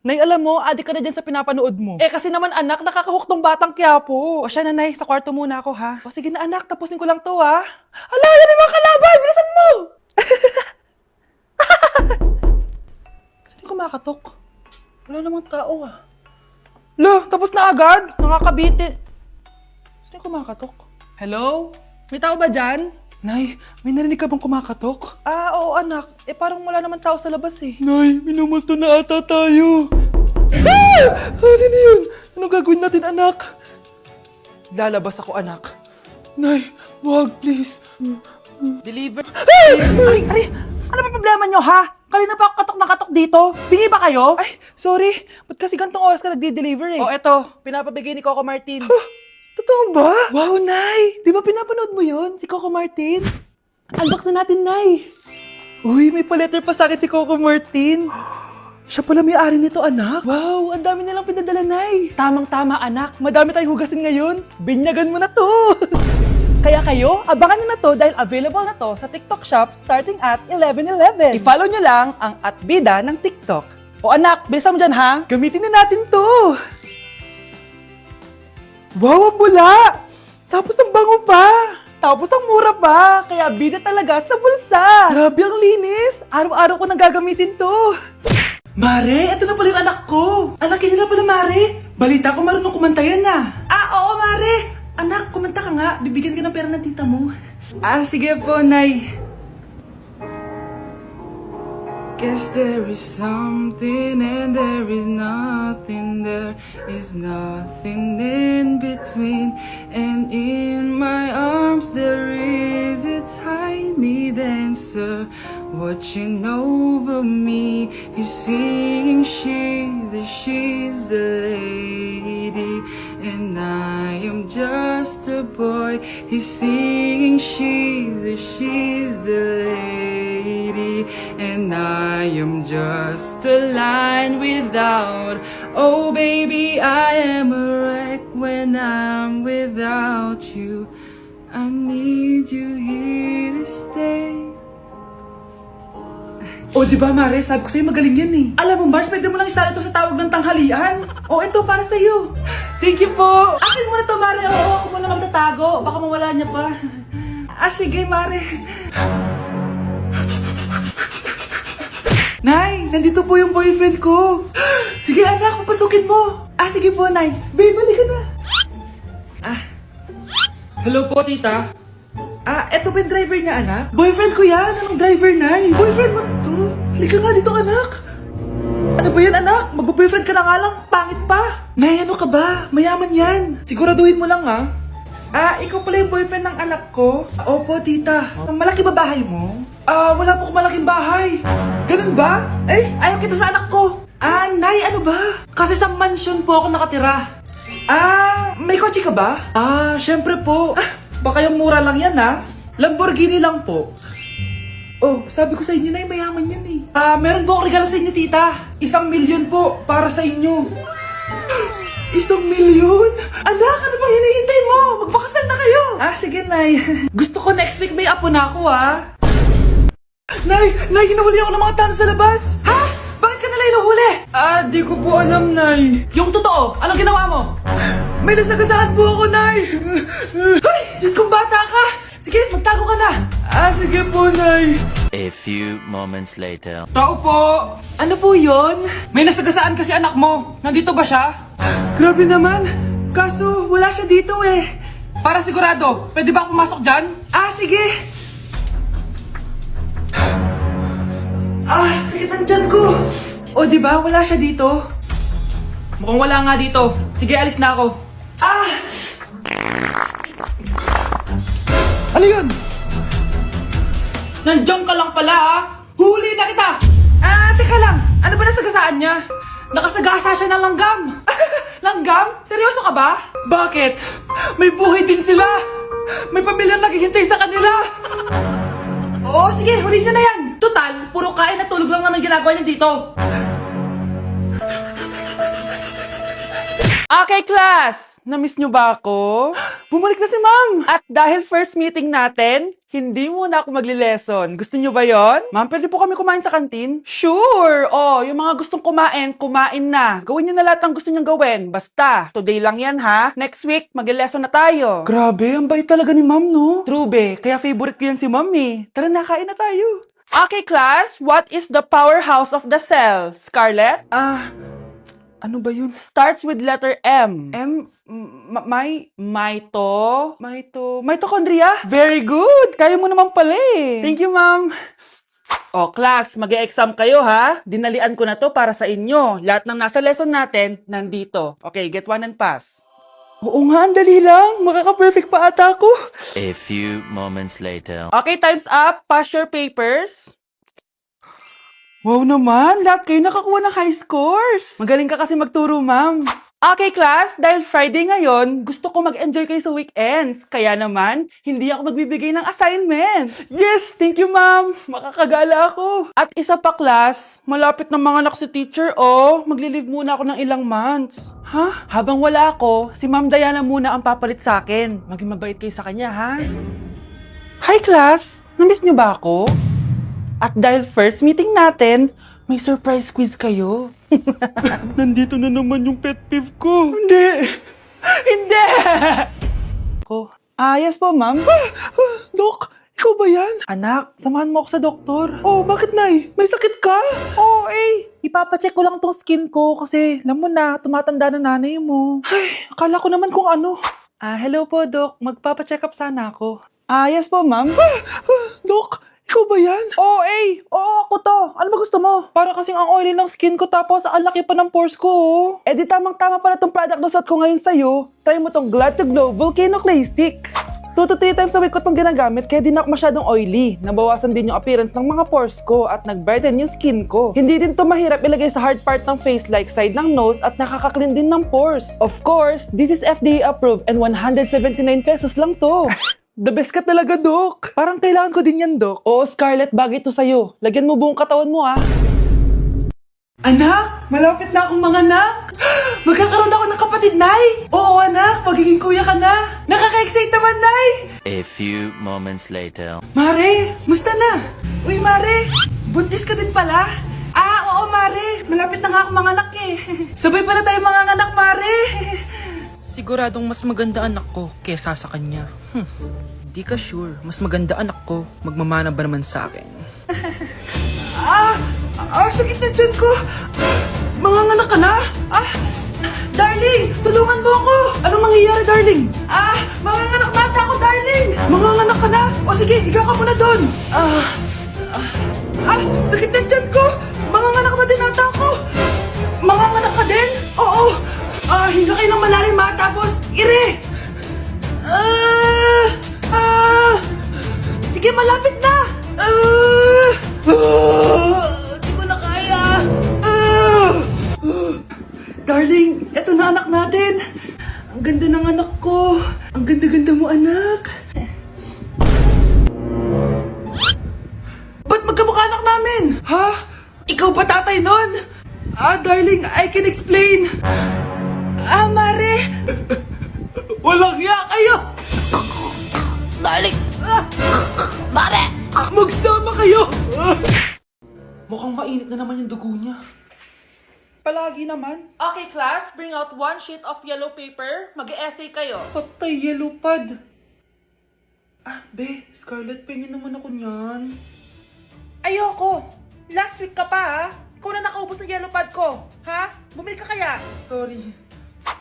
Nay, alam mo, adik ka na dyan sa pinapanood mo. Eh kasi naman anak, nakakahook tong batang Quiapo. O siya na, Nay, sa kwarto muna ako ha. O sige na anak, tapusin ko lang to ha. Ala, yan yung mga kalaban, bilisan mo! Saan yung kumakatok? Wala namang tao ah. Lo, tapos na agad? Nakakabiti. Saan yung kumakatok? Hello? May tao ba dyan? Nay, may narinig ka bang kumakatok? Ah, oo anak. Eh parang wala naman tao sa labas eh. Nay, minumulto na ata tayo. Ah! Sino yun? Ano gagawin natin anak? Lalabas ako anak. Nay, wag please. Deliver. Ay! Ano ba problema nyo ha? Kanina pa ako katok na katok dito. Bingi ba kayo? Ay, sorry. Ba't kasi gantong oras ka nagde-deliver eh? Oh, eto. Pinapabigay ni Coco Martin. Totoo ba? Wow, Nay! Di ba pinapanood mo yun? Si Coco Martin? Unbox na natin, Nay! Uy, may pa-letter pa sa akin si Coco Martin. Siya pala may-ari nito, anak. Wow, ang dami nilang pinadala, Nay. Tamang-tama, anak. Madami tayong hugasin ngayon. Binyagan mo na to. Kaya kayo, abangan nyo na to dahil available na to sa TikTok Shop starting at 11/11. I-follow nyo lang ang @bida ng TikTok. O anak, bilisan mo dyan ha. Gamitin na natin to. Wow, ang bula! Tapos ang bango pa! Tapos ang mura pa! Kaya bida talaga sa bulsa! Grabe ang linis! Araw-araw ko nang gagamitin to! Mare, ito na pala yung anak ko! Alaki nila pala, Mare! Balita ko marunong kumanta yan ah! Ah, oo, Mare! Anak, kumanta ka nga! Bibigyan ka ng pera ng tita mo! Ah, sige po, Nay! Guess there is something and there is nothing, there is nothing in between, and in my arms there is a tiny dancer watching over me. He's singing, she's a lady, and I am just a boy. He's singing, she's a lady, and I am just a line without. Oh baby, I am a wreck when I'm without you. I need you here to stay. Oh, di ba, Mare? Sabi ko sa'yo magaling yan eh. Alam mo, Mars, pwede mo lang isala ito sa tawag ng tanghalian. Oh, ito, para sa'yo. Thank you po. Akin mo na to, Mare. Oo, ako muna magtatago. Baka mawala niya pa. Ah, sige, Mare. Nay, nandito po yung boyfriend ko. Sige, anak, papasukin mo. Ah, sige po, Nay. Babe, balik ka na. Ah. Hello po, tita. Ah, eto ba yung driver niya, anak? Boyfriend ko yan! Anong driver, Nay? Boyfriend mo to? Halika nga dito, anak! Ano ba yan, anak? Mag-boyfriend ka na nga lang, pangit pa! Nay, ano ka ba? Mayaman yan! Siguraduhin mo lang, ha? Ah, ikaw pala yung boyfriend ng anak ko? Opo, tita. Malaki ba bahay mo? Ah, wala po akong malaking bahay. Ganun ba? Eh, ayaw kita sa anak ko. Ah, Nay, ano ba? Kasi sa mansion po ako nakatira. Ah, may kotse ka ba? Ah, syempre po. Ah, baka yung mura lang yan ha. Lamborghini lang po. Oh, sabi ko sa inyo na mayaman yan eh. Ah, meron po akong regalo sa inyo, tita. 1,000,000 po para sa inyo. 1,000,000? Anak, ano bang hinihintay mo? Magpakasal na kayo. Ah, sige, Nay. Gusto ko next week may apo na ako ha. Nay, hinuhuli ako ng mga tano sa labas. Ha? Bakit ka nila hinuhuli? Ah, di ko po alam, Nay. Yung totoo, anong ginawa mo? May nasagasaan po ako, Nay! Ay! Diyos kong bata ka! Sige, magtago ka na! Ah, sige po, Nay! A few moments later. Tao po! Ano po yon? May nasagasaan kasi anak mo. Nandito ba siya? Grabe naman! Kaso, wala siya dito eh. Para sigurado, pwede ba ako pumasok dyan? Ah, sige! Ah, sakit ang tiyan ko! O, di ba? Wala siya dito. Mukhang wala nga dito. Sige, alis na ako. Ah! Ano yun? Nandiyan ka lang pala ha? Huli na kita! Ah, teka lang. Ano ba nasagasaan niya? Nakasagasa siya ng langgam. Langgam? Seryoso ka ba? Bakit? May buhay din sila. May pamilyang naghihintay sa kanila. Oo, sige, huli niyo na yan. Total, puro kain at tulog lang naman ginagawa niya dito. Okay, class! Na-miss nyo ba ako? Bumalik na si ma'am! At dahil first meeting natin, hindi muna ako magli-lesson. Gusto nyo ba yon? Ma'am, pwede po kami kumain sa kantin? Sure! Oh, yung mga gustong kumain, kumain na. Gawin nyo na lahat ng gusto nyong gawin. Basta, today lang yan ha. Next week, magli-lesson na tayo. Grabe, ang bait talaga ni ma'am, no? True, be. Kaya favorite ko yan si ma'am eh. Tara na, kain na tayo. Okay, class. What is the powerhouse of the cell? Scarlett? Ano ba yun? Starts with letter M. Mitochondria? Very good! Kaya mo naman pala eh. Thank you, ma'am. O, class, mag-e-exam kayo ha. Dinalian ko na to para sa inyo. Lahat ng nasa lesson natin, nandito. Okay, get one and pass. Oo nga, ang dali lang. Makaka-perfect pa ata ako. A few moments later. Okay, time's up. Pass your papers. Wow naman, lahat kayo nakakuha ng high scores. Magaling ka kasi magturo, ma'am. Okay, class, dahil Friday ngayon, gusto ko mag-enjoy kayo sa weekends. Kaya naman, hindi ako magbibigay ng assignment. Yes, thank you, ma'am. Makakagala ako. At isa pa, class, malapit na mga anak si teacher, oh. Magli-leave muna ako ng ilang months. Ha? Habang wala ako, si Ma'am Diana muna ang papalit sa akin. Maging mabait kayo sa kanya, ha? Hi, class. Namiss niyo ba ako? At dahil first meeting natin, may surprise quiz kayo. Nandito na naman yung pet peeve ko. Hindi! Hindi! Ko. Yes po, ma'am. Dok, ikaw ba yan? Anak, samahan mo ako sa doktor. Oh, bakit, Nay? May sakit ka? Oo, ipapacheck ko lang tong skin ko kasi, alam mo na, tumatanda na nanay mo. Ay, akala ko naman kung ano. Hello po, Dok. Magpapacheck up sana ako. Yes po, ma'am. Dok, ikaw ba yan? Oo, ako to. Ano ba gusto mo? Para kasing ang oily ng skin ko tapos ang laki pa ng pores ko, oh. Di tamang-tama pala tong product na suot ko ngayon sa'yo. Try mo tong Glad to Glow Volcano Clay Stick. 2 to 3 times a week ko tong ginagamit kaya di na ako masyadong oily. Nabawasan din yung appearance ng mga pores ko at nag-brighten yung skin ko. Hindi din to mahirap ilagay sa hard part ng face like side ng nose at nakaka-clean din ng pores. Of course, this is FDA approved and 179 pesos lang to. The best ka talaga, Dok. Parang kailangan ko din yan, Dok. Oo, Scarlett, bagay to sa'yo. Lagyan mo buong katawan mo, ah. Anak, malapit na akong manganak. Magkakaroon ako ng kapatid, Nay. Oo, anak, magiging kuya ka na. Nakaka-excite naman, Nay. A few moments later. Mare, musta na? Uy, Mare, buntis ka din pala? Oo, Mare. Malapit na nga akong manganak eh. Sabay pala tayo manganak, Mare. Siguradong mas maganda anak ko kesa sa kanya. Di ka sure. Mas maganda anak ko. Magmamana ba naman sa akin? Sakit na dyan ko. Manganganak ka na? Darling, tulungan mo ako. Anong mangyayari, darling? Manganganak bata ako, darling. Manganganak ka na? O sige, ikaw ka muna doon. Sakit na dyan ko. Manganganak na din ata ako. Manganganak ka din? Oo. Hinga kayo ng malalim, ha? Tapos, ire! Sige, malapit na! Di ko na kaya! Darling, eto na anak natin! Ang ganda ng anak ko! Ang ganda-ganda mo, anak! Ba't magkamukha anak namin? Ha? Ikaw ba tatay nun? Darling, I can explain! Mare! Walang hiya kayo! Darling! Mare! Magsama kayo! Mukhang mainit na naman yung dugo niya. Palagi naman. Okay, class. Bring out one sheet of yellow paper. Mag-e-essay kayo. Patay, yellow pad. Be, Scarlett, pingin naman ako niyan. Ayoko! Last week ka pa, ha? Ikaw na nakaubos ng yellow pad ko. Ha? Bumili ka kaya? Sorry.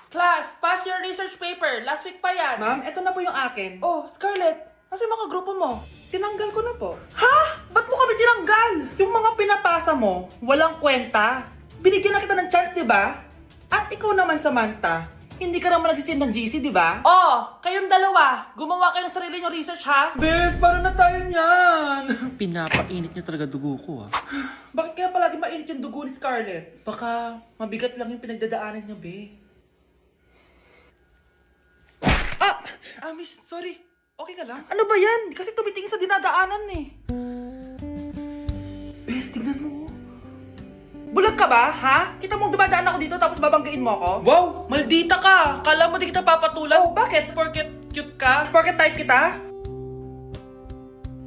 Class, pass your research paper. Last week pa yan. Ma'am, eto na po yung akin. Oh, Scarlett, nasa yung mga grupo mo? Tinanggal ko na po. Ha? Ba't mo kami tinanggal? Yung mga pinapasa mo, walang kwenta. Binigyan na kita ng chance, di ba? At ikaw naman, Samantha, hindi ka naman nag-send ng GC, di ba? Oh, kayong dalawa, gumawa kayo ng sarili niyong research, ha? Bes, paano na tayo niyan? Pinapainit niya talaga dugo ko, Bakit kaya palagi mainit yung dugo ni Scarlett? Baka mabigat lang yung pinagdadaanan niya, be. Miss, sorry. Okay ka lang? Ano ba yan? Kasi tumitingin sa dinadaanan eh. Bes, tignan mo. Bulag ka ba, ha? Kita mong dumadaan ako dito tapos babanggain mo ako? Wow! Maldita ka! Kala mo di kita papatulan? Oh, bakit? Porket cute ka? Porket type kita?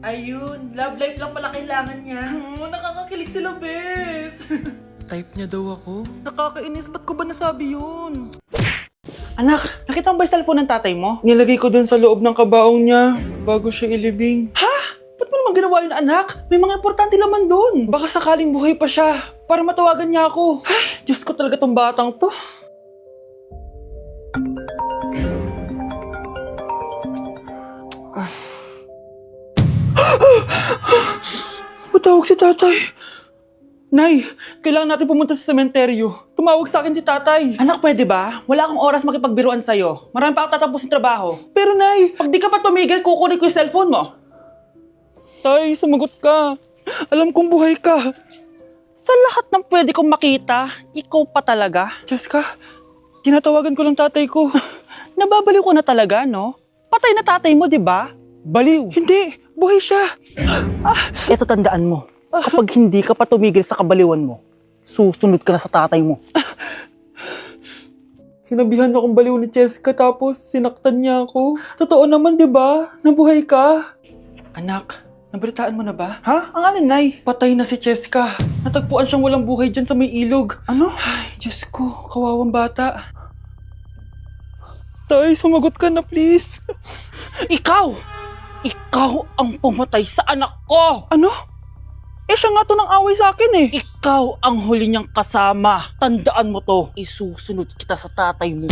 Ayun, love life lang pala kailangan niya. Nakakakilig sila, bes. Type niya daw ako? Nakakainis, ba't ko ba nasabi yun? Anak, nakita mo ba yung cellphone ng tatay mo? Nilagay ko dun sa loob ng kabaong niya bago siya ilibing. Ha? Ba't mo naman ginawa yun, anak? May mga importante laman dun. Baka sakaling buhay pa siya para matawagan niya ako. Ay, Diyos ko talaga tong batang to. Matawag si tatay. Nay, kailangan natin pumunta sa sementeryo. Tumawag sa akin si tatay. Anak, pwede ba? Wala akong oras makipagbiruan sa'yo. Marami pa akong tatapusin trabaho. Pero Nay, pag di ka pa tumigil, kukunin ko yung cellphone mo. Tay, sumagot ka. Alam kong buhay ka. Sa lahat ng pwede kong makita, ikaw pa talaga. Jessica, tinatawagan ko lang tatay ko. Nababaliw ko na talaga, no? Patay na tatay mo, di ba? Baliw. Hindi, buhay siya. Ito tandaan mo. Kapag hindi ka pa tumigil sa kabaliwan mo, susunod ka na sa tatay mo. Sinabihan akong baliw ni Jessica tapos sinaktan niya ako. Totoo naman, di ba? Nabuhay ka. Anak, nabalitaan mo na ba? Ha? Ang alin, Nay? Patay na si Jessica. Natagpuan siyang walang buhay dyan sa may ilog. Ano? Ay, Diyos ko, kawawang bata. Tay, sumagot ka na please. Ikaw! Ikaw ang pumatay sa anak ko! Ano? Eh, siya nga to ng away sa akin eh. Ikaw ang huli niyang kasama. Tandaan mo to. Isusunod kita sa tatay mo.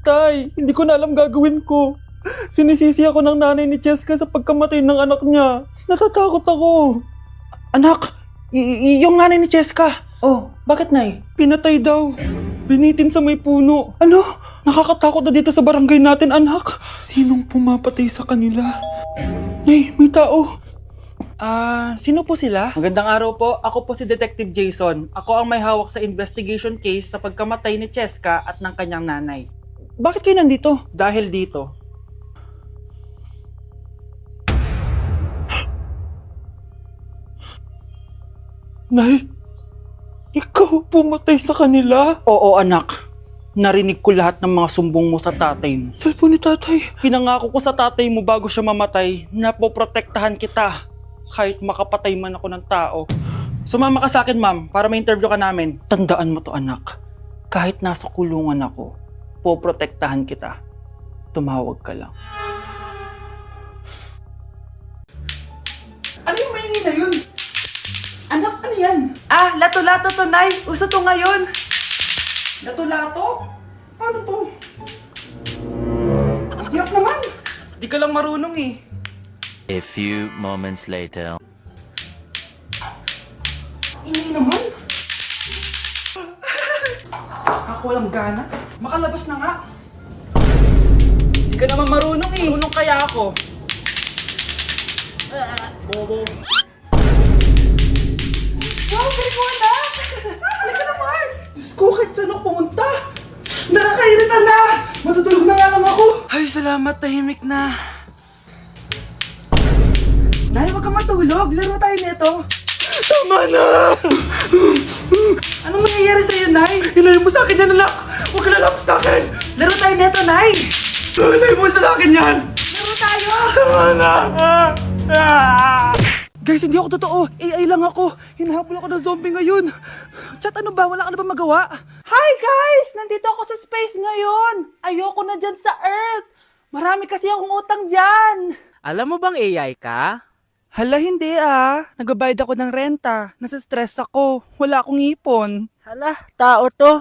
Tay, hindi ko na alam gagawin ko. Sinisisi ako ng nanay ni Jessica sa pagkamatay ng anak niya. Natatakot ako. Anak, yung nanay ni Jessica. Oh, bakit, Nay? Pinatay daw. Binitin sa may puno. Ano? Nakakatakot na dito sa barangay natin, anak. Sinong pumapatay sa kanila? Nay, may tao. Sino po sila? Magandang araw po. Ako po si Detective Jason. Ako ang may hawak sa investigation case sa pagkamatay ni Cheska at ng kanyang nanay. Bakit kayo nandito? Dahil dito. Nay, ikaw pumatay sa kanila? Oo, anak. Narinig ko lahat ng mga sumbong mo sa tatay mo. Cellphone ni tatay. Pinangako ko sa tatay mo bago siya mamatay na poprotektahan kita. Kahit makapatay man ako ng tao. Sumama ka sa akin, ma'am, para may interview ka namin. Tandaan mo to, anak. Kahit nasa kulungan ako, poprotektahan kita. Tumawag ka lang. Ano yung maingay na yun? Anak, ano yan? Lato-lato to, Nay. Uso to ngayon. Lato-lato? Ano to? Ang hirap naman. Di ka lang marunong eh. A few moments later. Ingay naman. Ako walang gana. Makalabas na nga. Di ka naman marunong eh. Marunong kaya ako. Bobo. Wow, galing mo anak! Halika na, Mars! Diyos ko, kahit saan ako pumunta! Nakakairita na! Matutulog na nga lang ako! Ay, salamat, tahimik na. Nay, wag kang matulog. Laro tayo nito. Tama na! Anong mangyayari sa'yo, Nay? Ilayo mo sa akin yan, anak! Huwag ka lalapit sa akin! Laro tayo nito, Nay! Ilayo mo sa akin yan! Laro tayo! Tama na! Guys, hindi ako totoo. AI lang ako. Hinahabol ako ng zombie ngayon. Chat, ano ba? Wala ka na ba magawa? Hi guys! Nandito ako sa space ngayon. Ayoko na dyan sa Earth. Marami kasi akong utang dyan. Alam mo bang AI ka? Hala, hindi Nagbabayad ako ng renta. Nasa stress ako. Wala akong ipon. Hala, tao to.